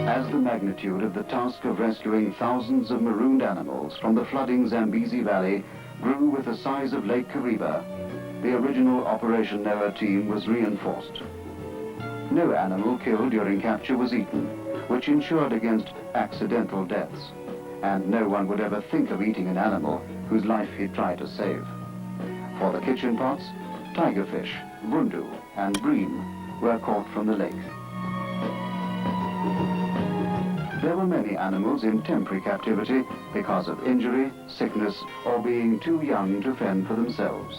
As the magnitude of the task of rescuing thousands of marooned animals from the flooding Zambezi Valley grew with the size of Lake Kariba, the original Operation Noah team was reinforced. No animal killed during capture was eaten, which ensured against accidental deaths, and no one would ever think of eating an animal whose life he tried to save. For the kitchen pots, tigerfish, vundu, and bream were caught from the lake. There were many animals in temporary captivity because of injury, sickness, or being too young to fend for themselves.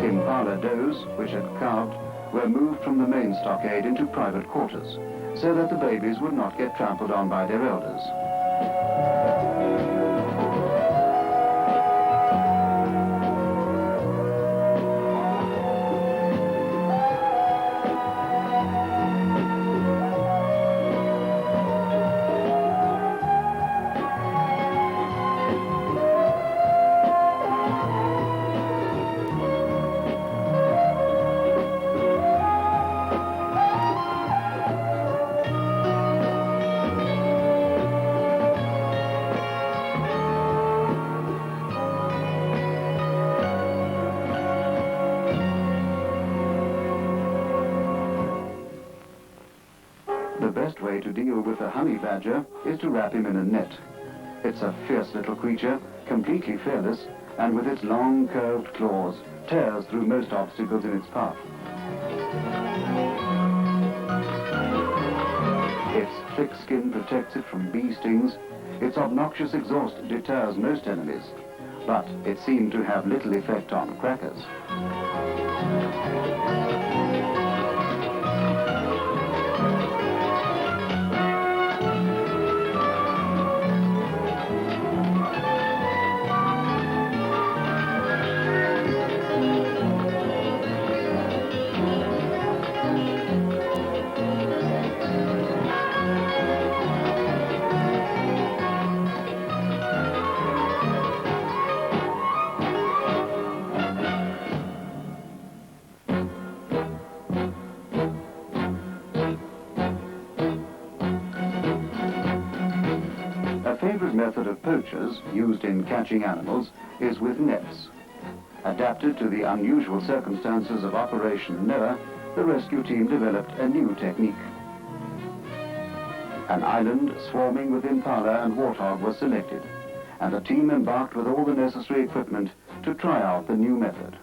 Impala does, which had calved, were moved from the main stockade into private quarters, so that the babies would not get trampled on by their elders. The best way to deal with a honey badger is to wrap him in a net. It's a fierce little creature, completely fearless, and with its long curved claws, tears through most obstacles in its path. Its thick skin protects it from bee stings, its obnoxious exhaust deters most enemies, but it seemed to have little effect on crackers. A favorite method of poachers used in catching animals is with nets. Adapted to the unusual circumstances of Operation Noah, the rescue team developed a new technique. An island swarming with impala and warthog was selected, and the team embarked with all the necessary equipment to try out the new method.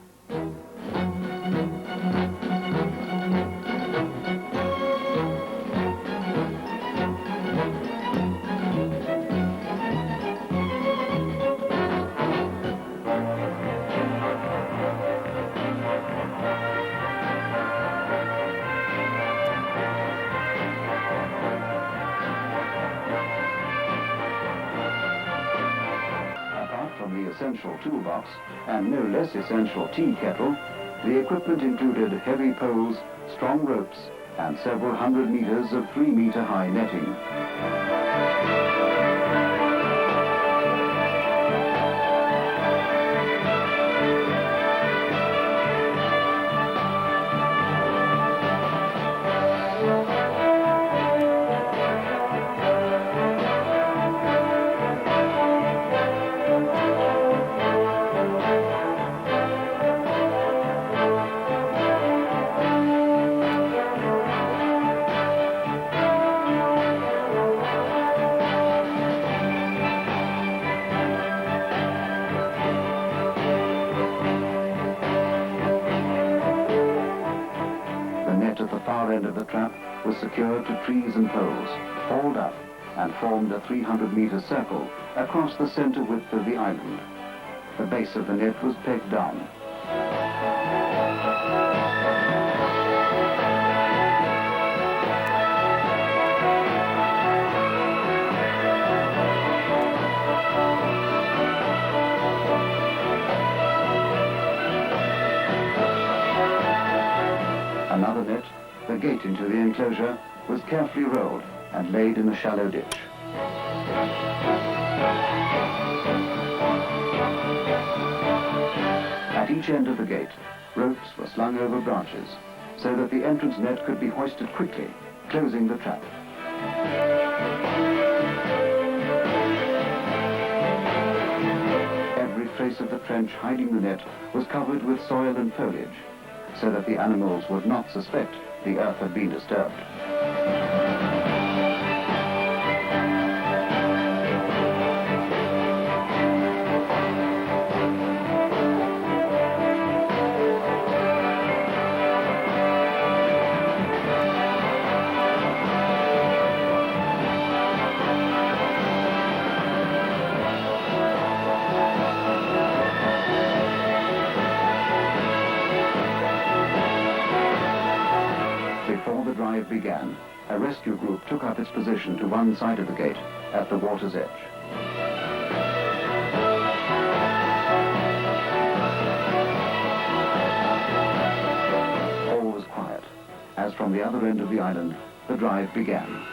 From the essential toolbox and no less essential tea kettle, the equipment included heavy poles, strong ropes, and several hundred meters of 3-meter-high netting. At the far end of the trap was secured to trees and poles, hauled up, and formed a 300-meter circle across the center width of the island. The base of the net was pegged down. Another net, the gate into the enclosure, was carefully rolled and laid in a shallow ditch. At each end of the gate, ropes were slung over branches so that the entrance net could be hoisted quickly, closing the trap. Every trace of the trench hiding the net was covered with soil and foliage, so that the animals would not suspect the earth had been disturbed. Before the drive began, a rescue group took up its position to one side of the gate, at the water's edge. All was quiet, as from the other end of the island, the drive began.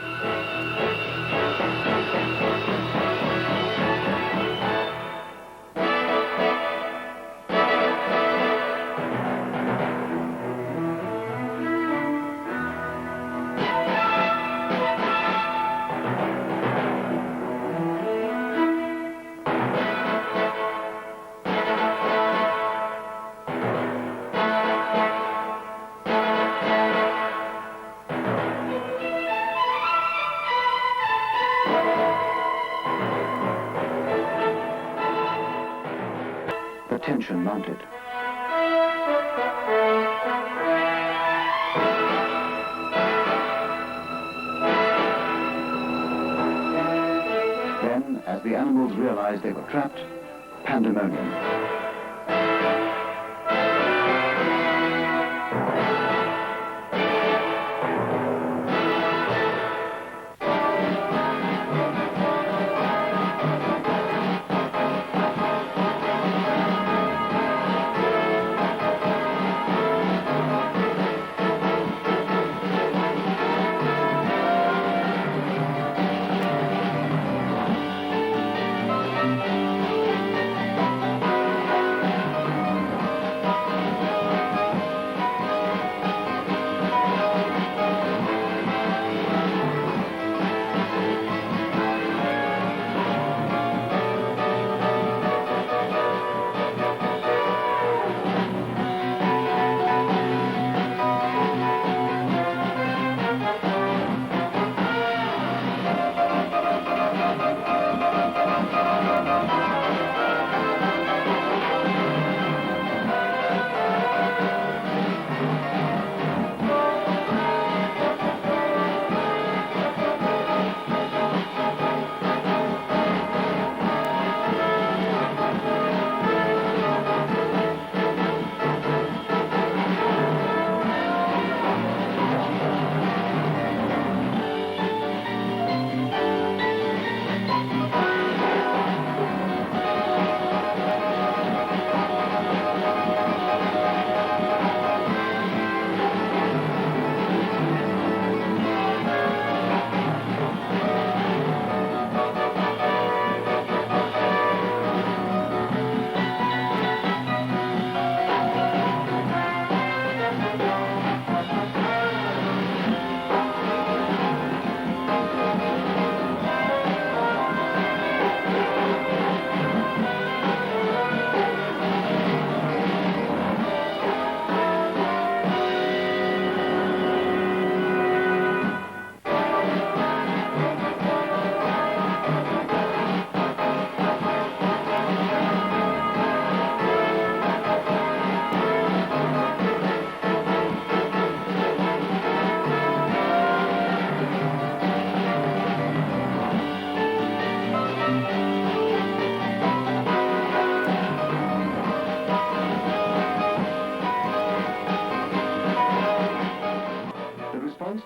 The tension mounted. Then, as the animals realized they were trapped, pandemonium.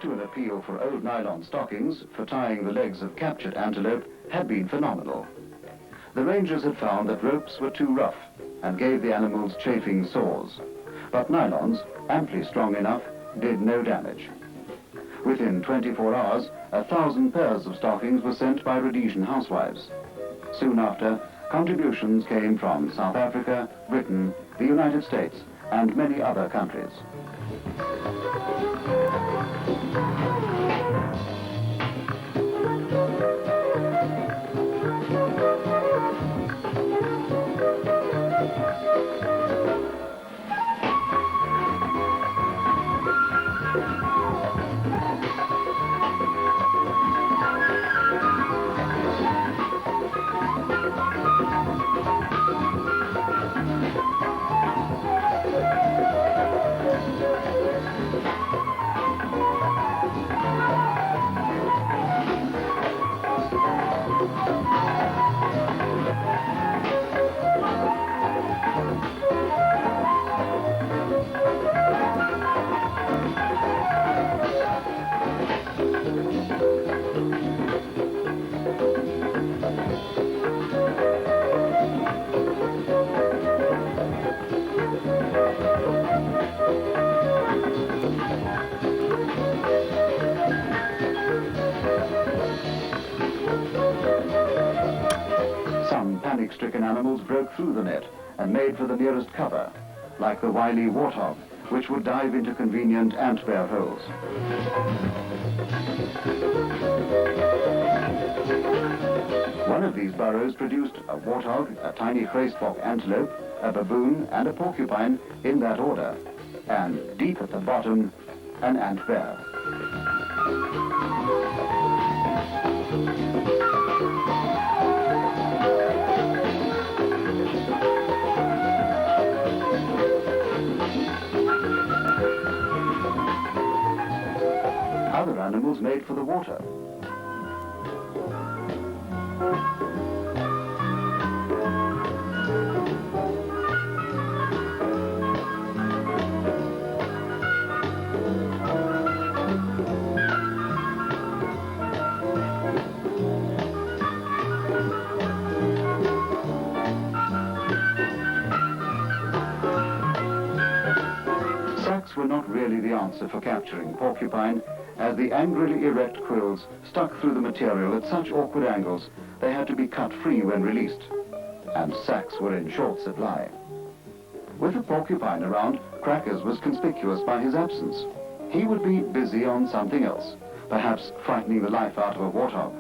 To an appeal for old nylon stockings for tying the legs of captured antelope had been phenomenal. The rangers had found that ropes were too rough and gave the animals chafing sores. But nylons, amply strong enough, did no damage. Within 24 hours, 1,000 pairs of stockings were sent by Rhodesian housewives. Soon after, contributions came from South Africa, Britain, the United States, and many other countries. Panic-stricken animals broke through the net and made for the nearest cover, like the wily warthog, which would dive into convenient ant-bear holes. One of these burrows produced a warthog, a tiny gracebok antelope, a baboon, and a porcupine in that order, and deep at the bottom, an ant-bear. Other animals made for the water. Sacks were not really the answer for capturing porcupine, as the angrily erect quills stuck through the material at such awkward angles they had to be cut free when released, and sacks were in short supply. With a porcupine around, Crackers was conspicuous by his absence. He would be busy on something else, perhaps frightening the life out of a warthog.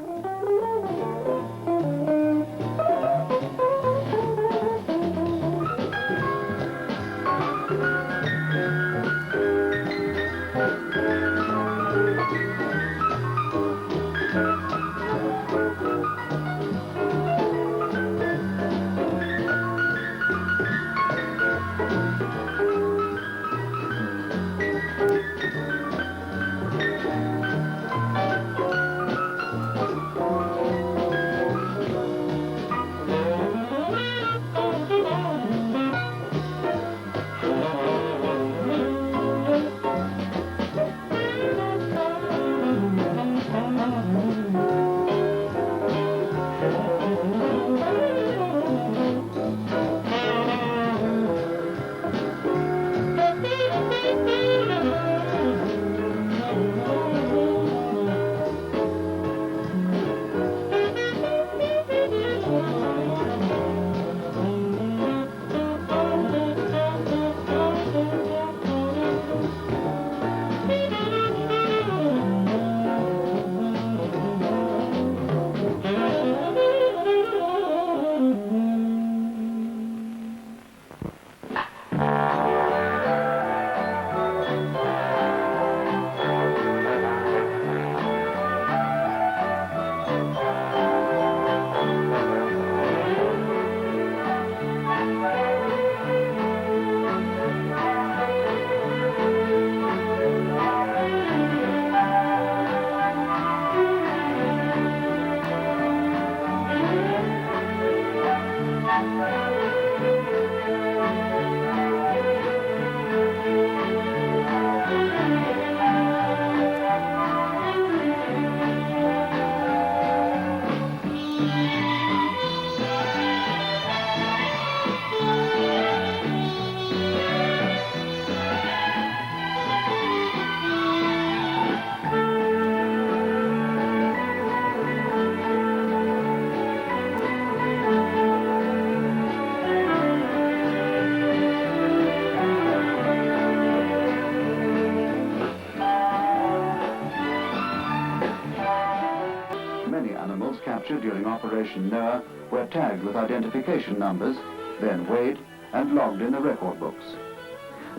captured during Operation Noah were tagged with identification numbers, then weighed and logged in the record books.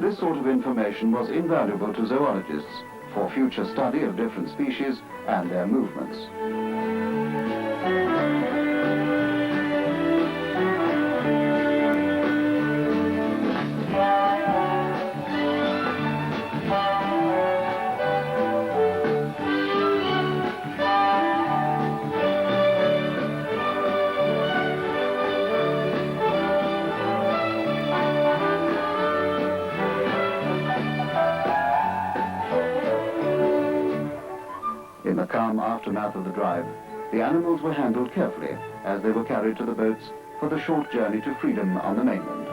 This sort of information was invaluable to zoologists for future study of different species and their movements. In the calm aftermath of the drive, the animals were handled carefully as they were carried to the boats for the short journey to freedom on the mainland.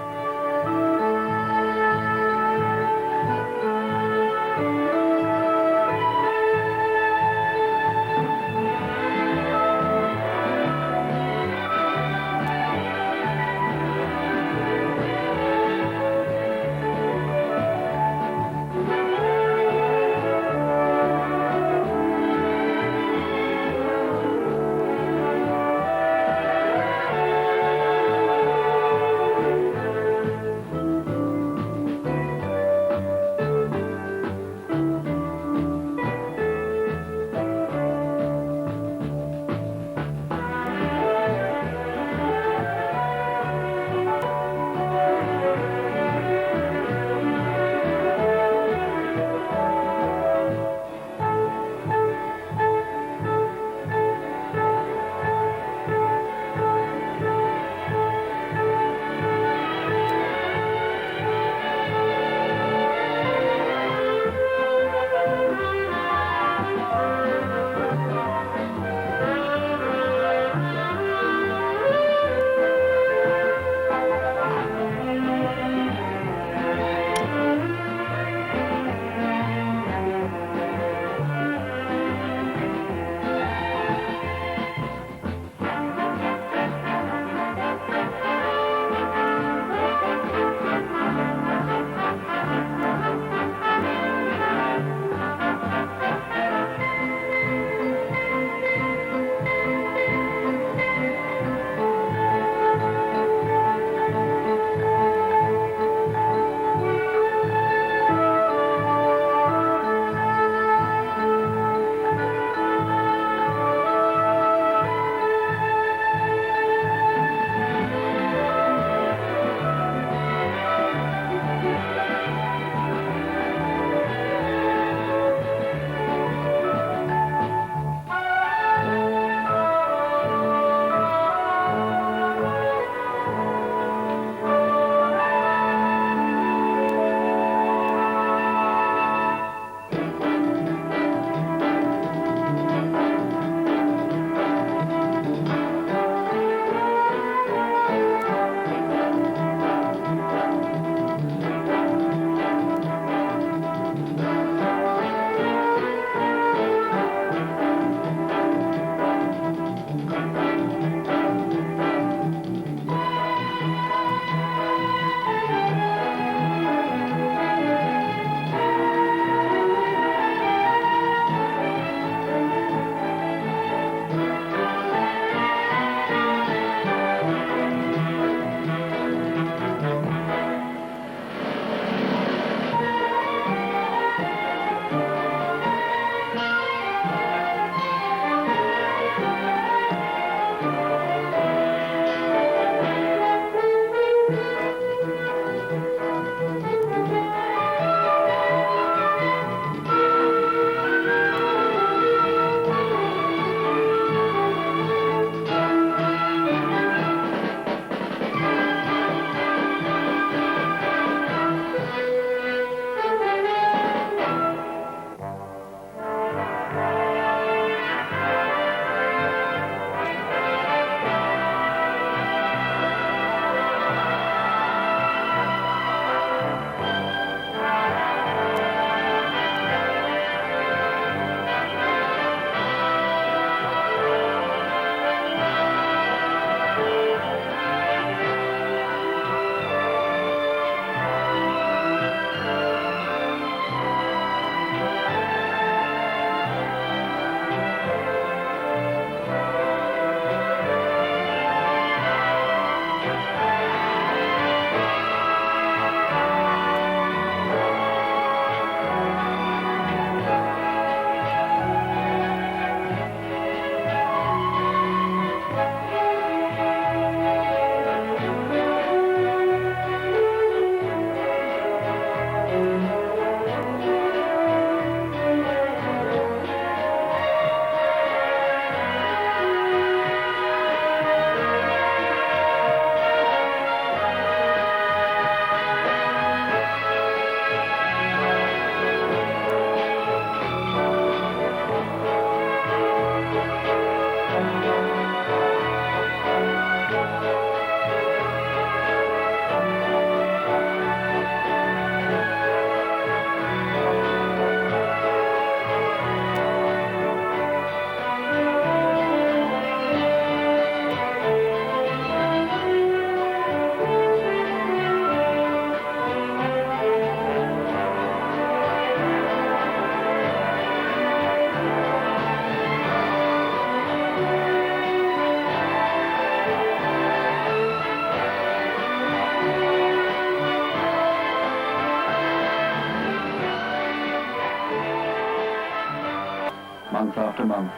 Month after month,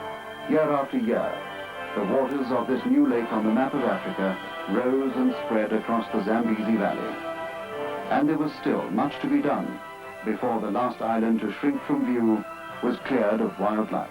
year after year, the waters of this new lake on the map of Africa rose and spread across the Zambezi Valley. And there was still much to be done before the last island to shrink from view was cleared of wildlife.